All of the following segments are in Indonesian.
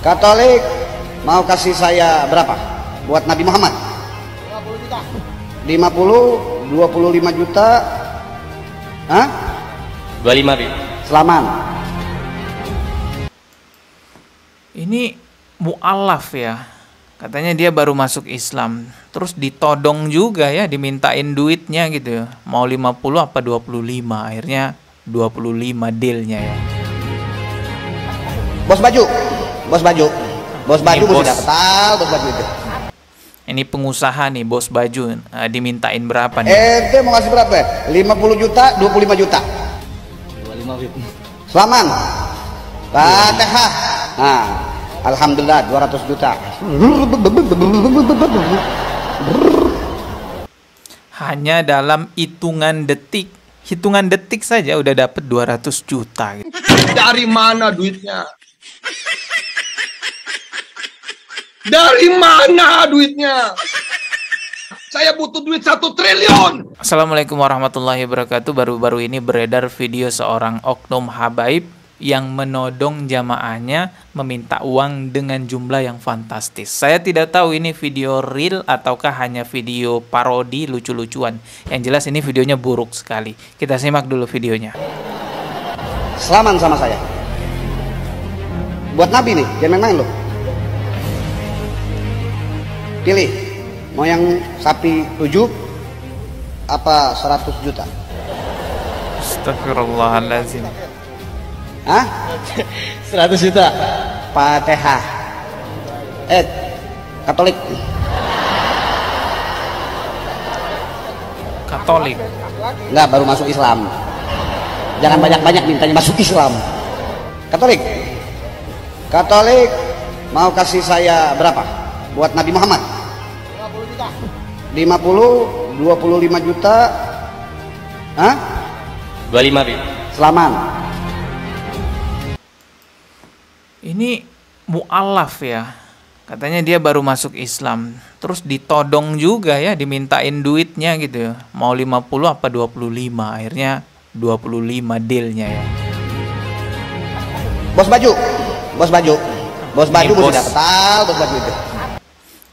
Katolik mau kasih saya berapa buat Nabi Muhammad? 50 juta. 50, 25 juta. Hah? 25 Bib. Selaman. Ini mu'alaf ya. Katanya dia baru masuk Islam. Terus ditodong juga ya, dimintain duitnya gitu ya. Mau 50 apa 25. Akhirnya 25 dealnya ya. Bos baju. Bos baju. Bos baju Ini mesti bos. dapat tahu bos baju itu. Ini pengusaha nih, bos baju. Dimintain berapa nih? Ente mau kasih berapa? 50 juta, 25 juta. 25 Bib. Selaman. Fatihah. Nah, alhamdulillah 200 juta. Hanya dalam hitungan detik saja udah dapet 200 juta gitu. Dari mana duitnya? Dari mana duitnya? Saya butuh duit 1 triliun. Assalamualaikum warahmatullahi wabarakatuh. Baru-baru ini beredar video seorang oknum habaib yang menodong jamaahnya meminta uang dengan jumlah yang fantastis. Saya tidak tahu ini video real ataukah hanya video parodi lucu-lucuan. Yang jelas ini videonya buruk sekali. Kita simak dulu videonya. Selaman sama saya. Buat Nabi nih, jangan main-main loh. Pilih, mau yang sapi 7 apa 100 juta? Astagfirullahaladzim. Hah? 100 juta. Fatihah. Katolik. Katolik. Enggak, baru masuk Islam. Jangan banyak-banyak mintanya masuk Islam. Katolik. Katolik mau kasih saya berapa buat Nabi Muhammad? 50 juta. 50, 25 juta. Hah? 25 Bib. Selaman. Ini mu'alaf ya. Katanya dia baru masuk Islam. Terus ditodong juga ya, dimintain duitnya gitu ya. Mau 50 apa 25. Akhirnya 25 dealnya ya. Bos baju. Bos baju. Bos baju Ini mesti bos. dapat tahu bos baju itu.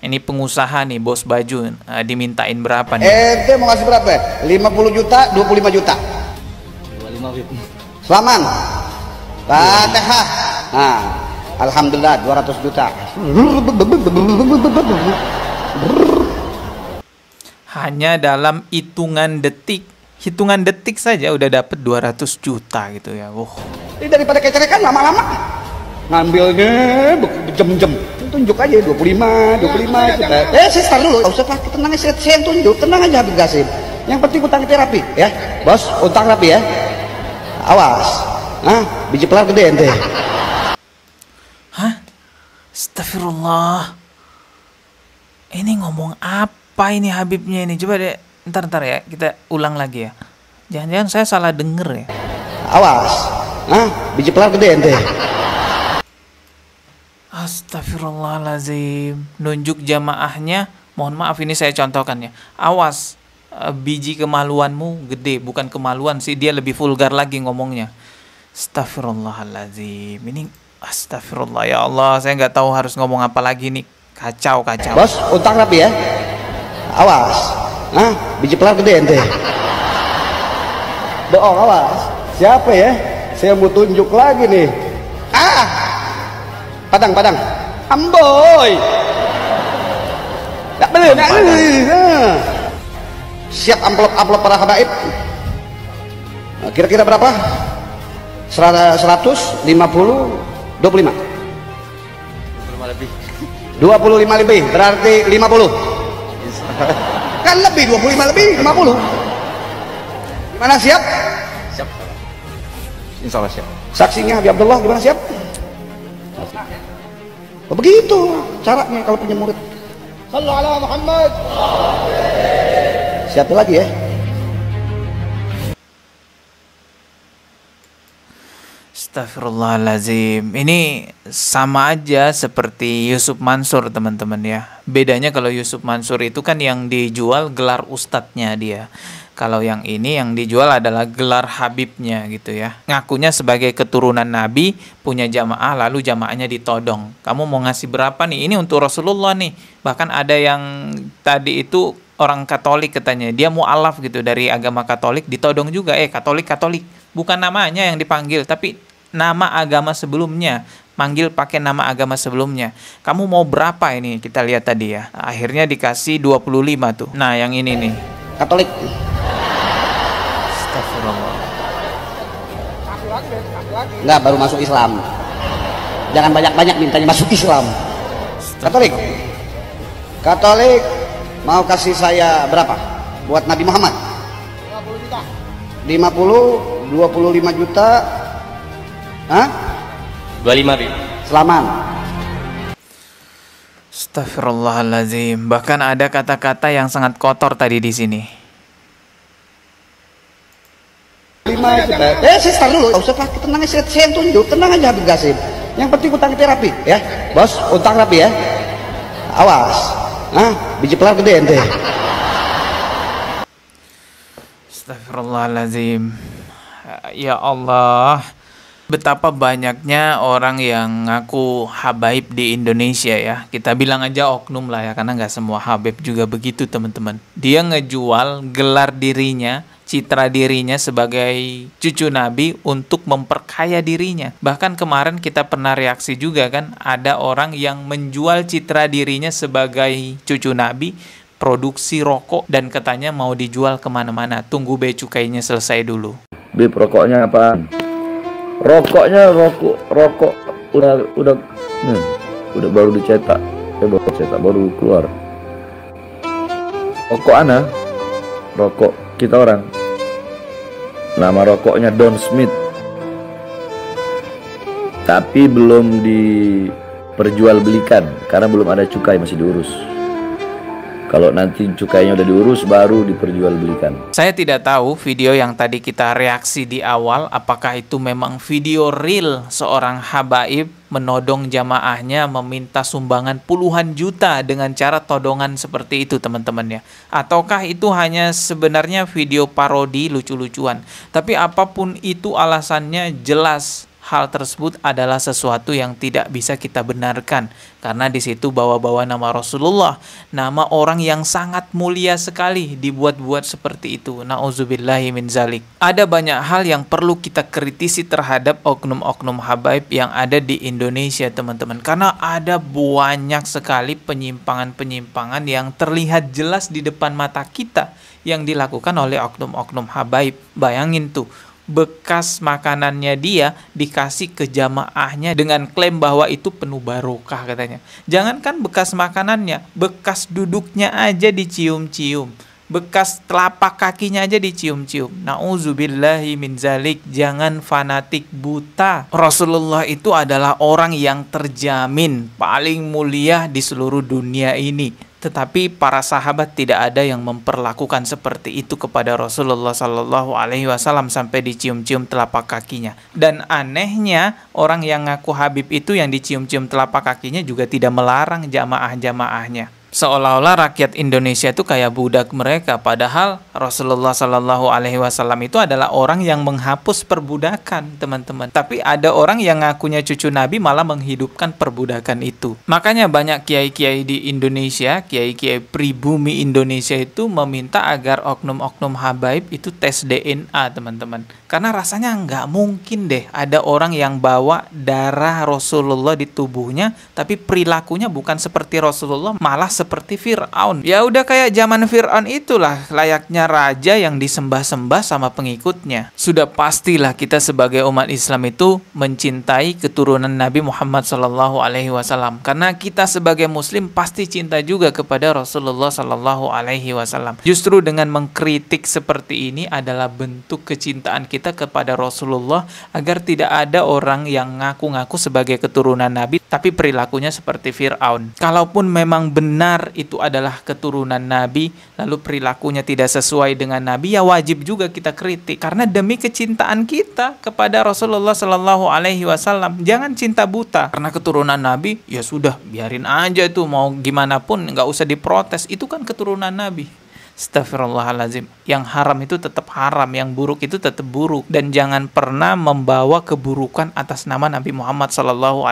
Ini pengusaha nih, bos baju. Dimintain berapa nih? Ente mau kasih berapa? 50 juta, 25 juta. 25 Bib. Selaman. Fatihah. Nah, alhamdulillah 200 juta. Hanya dalam hitungan detik saja udah dapet 200 juta gitu ya. Ini daripada kecerekan lama-lama. Ngambilnya berjam-jam. Tunjuk aja 25 kita. Saya start dulu. Usah Pak, tenang aja, saya yang tunjuk. Tenang aja Habib Qasim. Yang penting utang kita rapi ya. Bos, utang rapi ya. Awas. Biji pelar gede ente. Hah? Astagfirullah. Ini ngomong apa ini Habibnya ini? Coba deh, ntar ya, kita ulang lagi ya. Jangan-jangan saya salah denger ya. Awas. Biji pelar gede ente. Astagfirullahaladzim. Nunjuk jamaahnya. Mohon maaf ini saya contohkan ya. Awas. Biji kemaluanmu gede. Bukan kemaluan sih. Dia lebih vulgar lagi ngomongnya. Astagfirullahaladzim. Ini astagfirullah ya Allah. Saya nggak tahu harus ngomong apa lagi nih. Kacau. Bos, utang rapi ya. Awas. Biji pelar gede ente. Bohong, awas. Siapa ya? Saya mau tunjuk lagi nih. Padang. Amboy. Tak beli. Siap amplop para habaib. Kira-kira berapa? 100, 50, 25. 25 lebih. 25 lebih, berarti 50. Kan lebih, 25 lebih, 50. Gimana, siap? Siap. Insyaallah siap. Saksinya Habib Abdullah gimana, siap? Oh, begitu caranya kalau punya murid. Sallu ala Muhammad. Siap lagi ya. Astagfirullahaladzim. Ini sama aja seperti Yusuf Mansur teman-teman ya. Bedanya kalau Yusuf Mansur itu kan yang dijual gelar ustadznya dia. Kalau yang ini yang dijual adalah gelar Habibnya gitu ya. Ngakunya sebagai keturunan Nabi, punya jamaah, lalu jamaahnya ditodong. Kamu mau ngasih berapa nih? Ini untuk Rasulullah nih. Bahkan ada yang tadi itu orang Katolik katanya, dia mu'alaf gitu dari agama Katolik, ditodong juga. Katolik. Bukan namanya yang dipanggil, tapi nama agama sebelumnya. Manggil pakai nama agama sebelumnya. Kamu mau berapa ini? Kita lihat tadi ya. Akhirnya dikasih 25 tuh. Nah, yang ini nih. Katolik. Astagfirullah. Enggak, baru masuk Islam. Jangan banyak-banyak mintanya masuk Islam. Katolik. Katolik mau kasih saya berapa? Buat Nabi Muhammad? 50 juta. 50, 25 juta. Hah? 25 Bib. Selamat. Astagfirullahaladzim. Bahkan ada kata-kata yang sangat kotor tadi di sini. 5 juta. Saya start dulu. Gak usah Pak, tenang aja, saya yang tunjuk. Tenang aja Habib Qasim. Yang penting utang kita rapi ya. Bos, utang rapi ya. Awas. Biji pelar gede ente. Astagfirullahaladzim. Ya Allah. Betapa banyaknya orang yang ngaku habaib di Indonesia ya. Kita bilang aja oknum lah ya, karena nggak semua habaib juga begitu teman-teman. Dia ngejual gelar dirinya, citra dirinya sebagai cucu Nabi untuk memperkaya dirinya. Bahkan kemarin kita pernah reaksi juga kan, ada orang yang menjual citra dirinya sebagai cucu Nabi, produksi rokok, dan katanya mau dijual kemana-mana. Tunggu bea cukainya selesai dulu. Bib, rokoknya apa? Rokoknya rokok udah baru dicetak. Baru keluar. Rokok rokok kita orang. Nama rokoknya Don Smith. Tapi belum diperjualbelikan karena belum ada cukai, masih diurus. Kalau nanti cukainya udah diurus, baru diperjualbelikan. Saya tidak tahu video yang tadi kita reaksi di awal, apakah itu memang video real seorang habaib menodong jamaahnya meminta sumbangan puluhan juta dengan cara todongan seperti itu teman-teman ya. Ataukah itu hanya sebenarnya video parodi lucu-lucuan. Tapi apapun itu alasannya, jelas hal tersebut adalah sesuatu yang tidak bisa kita benarkan, karena di situ bawa-bawa nama Rasulullah, nama orang yang sangat mulia sekali, dibuat-buat seperti itu. Nauzubillahi min zalik. Ada banyak hal yang perlu kita kritisi terhadap oknum-oknum habaib yang ada di Indonesia teman-teman, karena ada banyak sekali penyimpangan-penyimpangan yang terlihat jelas di depan mata kita yang dilakukan oleh oknum-oknum habaib. Bayangin tuh, bekas makanannya dia dikasih ke jamaahnya dengan klaim bahwa itu penuh barokah katanya. Jangankan bekas makanannya, bekas duduknya aja dicium-cium, bekas telapak kakinya aja dicium-cium. Nauzubillahi min zalik. Jangan fanatik buta. Rasulullah itu adalah orang yang terjamin paling mulia di seluruh dunia ini. Tetapi para sahabat tidak ada yang memperlakukan seperti itu kepada Rasulullah Sallallahu Alaihi Wasallam sampai dicium-cium telapak kakinya. Dan anehnya, orang yang ngaku Habib itu yang dicium-cium telapak kakinya juga tidak melarang jamaah-jamaahnya. Seolah-olah rakyat Indonesia itu kayak budak mereka, padahal Rasulullah Sallallahu Alaihi Wasallam itu adalah orang yang menghapus perbudakan, teman-teman. Tapi ada orang yang ngakunya cucu Nabi malah menghidupkan perbudakan itu. Makanya banyak kiai-kiai di Indonesia, kiai-kiai pribumi Indonesia itu meminta agar oknum-oknum habaib itu tes DNA, teman-teman. Karena rasanya nggak mungkin deh ada orang yang bawa darah Rasulullah di tubuhnya, tapi perilakunya bukan seperti Rasulullah, malah seperti Fir'aun. Ya udah kayak zaman Fir'aun itulah, layaknya raja yang disembah-sembah sama pengikutnya. Sudah pastilah kita sebagai umat Islam itu mencintai keturunan Nabi Muhammad Sallallahu Alaihi Wasallam. Karena kita sebagai Muslim pasti cinta juga kepada Rasulullah Sallallahu Alaihi Wasallam. Justru dengan mengkritik seperti ini adalah bentuk kecintaan kita kepada Rasulullah, agar tidak ada orang yang ngaku-ngaku sebagai keturunan Nabi tapi perilakunya seperti Fir'aun. Kalaupun memang benar itu adalah keturunan Nabi, lalu perilakunya tidak sesuai dengan Nabi, ya wajib juga kita kritik, karena demi kecintaan kita kepada Rasulullah Sallallahu Alaihi Wasallam. Jangan cinta buta karena keturunan Nabi, ya sudah biarin aja itu, mau gimana pun nggak usah diprotes, itu kan keturunan Nabi. Astagfirullahaladzim. Yang haram itu tetap haram, yang buruk itu tetap buruk, dan jangan pernah membawa keburukan atas nama Nabi Muhammad SAW,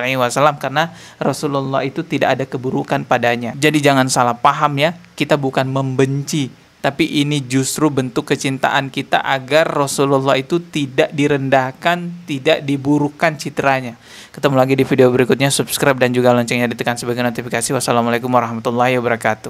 karena Rasulullah itu tidak ada keburukan padanya. Jadi jangan salah paham ya, kita bukan membenci, tapi ini justru bentuk kecintaan kita agar Rasulullah itu tidak direndahkan, tidak diburukkan citranya. Ketemu lagi di video berikutnya, subscribe dan juga loncengnya ditekan sebagai notifikasi. Wassalamualaikum warahmatullahi wabarakatuh.